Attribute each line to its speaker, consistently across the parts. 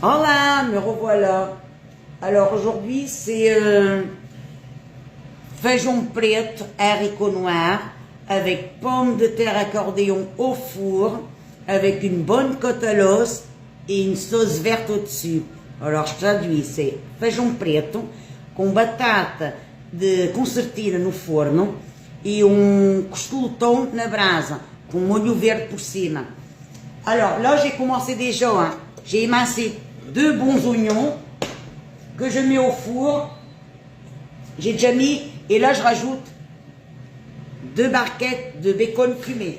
Speaker 1: Hola, me revoilà. Alors aujourd'hui c'est feijão preto, haricots noirs, avec pommes de terre accordéon au four, avec une bonne côte à l'os et une sauce verte au-dessus. Alors je traduis, c'est feijão preto com batata de concertina no forno e costelotão na brasa, com molho verde por cima. Alors là j'ai commencé déjà, hein. J'ai émincé 2 bons oignons que je mets au four. J'ai déjà mis, et là je rajoute 2 barquettes de bacon fumé.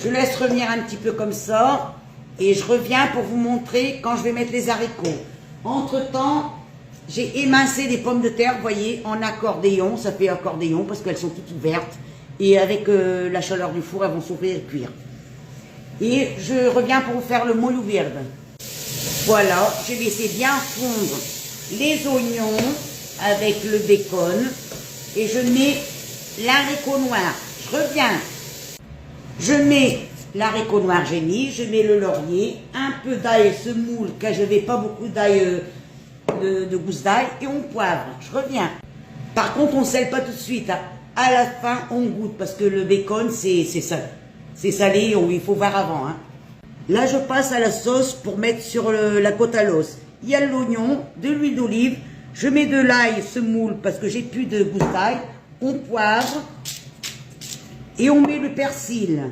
Speaker 1: Je laisse revenir un petit peu comme ça et je reviens pour vous montrer quand je vais mettre les haricots. Entre temps, j'ai émincé les pommes de terre, vous voyez, en accordéon, ça fait accordéon parce qu'elles sont toutes ouvertes et avec la chaleur du four, elles vont s'ouvrir et cuire. Et je reviens pour vous faire le molho verde. Voilà, j'ai laissé bien fondre les oignons avec le bacon et je mets l'haricot noir. Je reviens. Je mets l'haricot noir, j'ai mis, je mets le laurier, un peu d'ail semoule, car je n'avais pas beaucoup d'ail, de gousse d'ail, et on poivre. Je reviens. Par contre, on ne sèle pas tout de suite, hein. À la fin, on goûte, parce que le bacon, c'est salé. C'est salé, il faut voir avant, hein. Là, je passe à la sauce pour mettre sur la côte à l'os. Il y a l'oignon, de l'huile d'olive, je mets de l'ail semoule, parce que j'ai plus de gousse d'ail, on poivre, et on met le persil.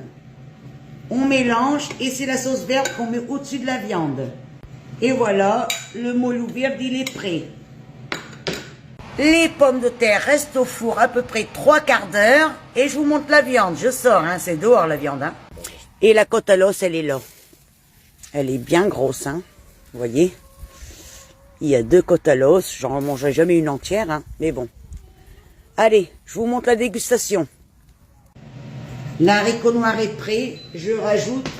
Speaker 1: On mélange et c'est la sauce verte qu'on met au-dessus de la viande. Et voilà, le molho verde, il est prêt. Les pommes de terre restent au four à peu près 3/4 d'heure et je vous montre la viande. Je sors, hein, c'est dehors la viande. Hein. Et la côte à l'os, elle est là. Elle est bien grosse, hein. Vous voyez. Il y a 2 côtes à l'os. J'en mangerai jamais une entière, hein, mais bon. Allez, je vous montre la dégustation. L'haricot noir est prêt, je rajoute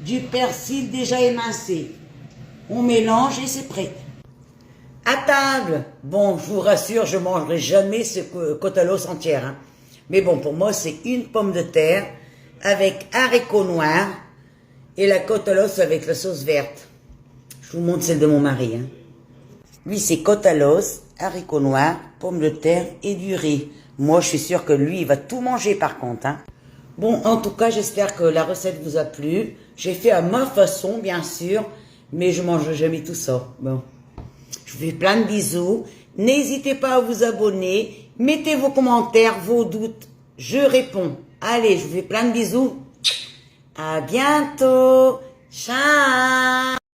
Speaker 1: du persil déjà émincé. On mélange et c'est prêt. À table. Bon, je vous rassure, je ne mangerai jamais ce côte à l'os entière. Hein. Mais bon, pour moi, c'est une pomme de terre avec haricot noir et la côte à l'os avec la sauce verte. Je vous montre celle de mon mari. Hein. Lui, c'est côte à l'os, haricot noir, pomme de terre et du riz. Moi, je suis sûre que lui, il va tout manger par contre. Hein. Bon, en tout cas, j'espère que la recette vous a plu. J'ai fait à ma façon, bien sûr, mais je mange jamais tout ça. Bon, je vous fais plein de bisous. N'hésitez pas à vous abonner. Mettez vos commentaires, vos doutes. Je réponds. Allez, je vous fais plein de bisous. À bientôt. Ciao.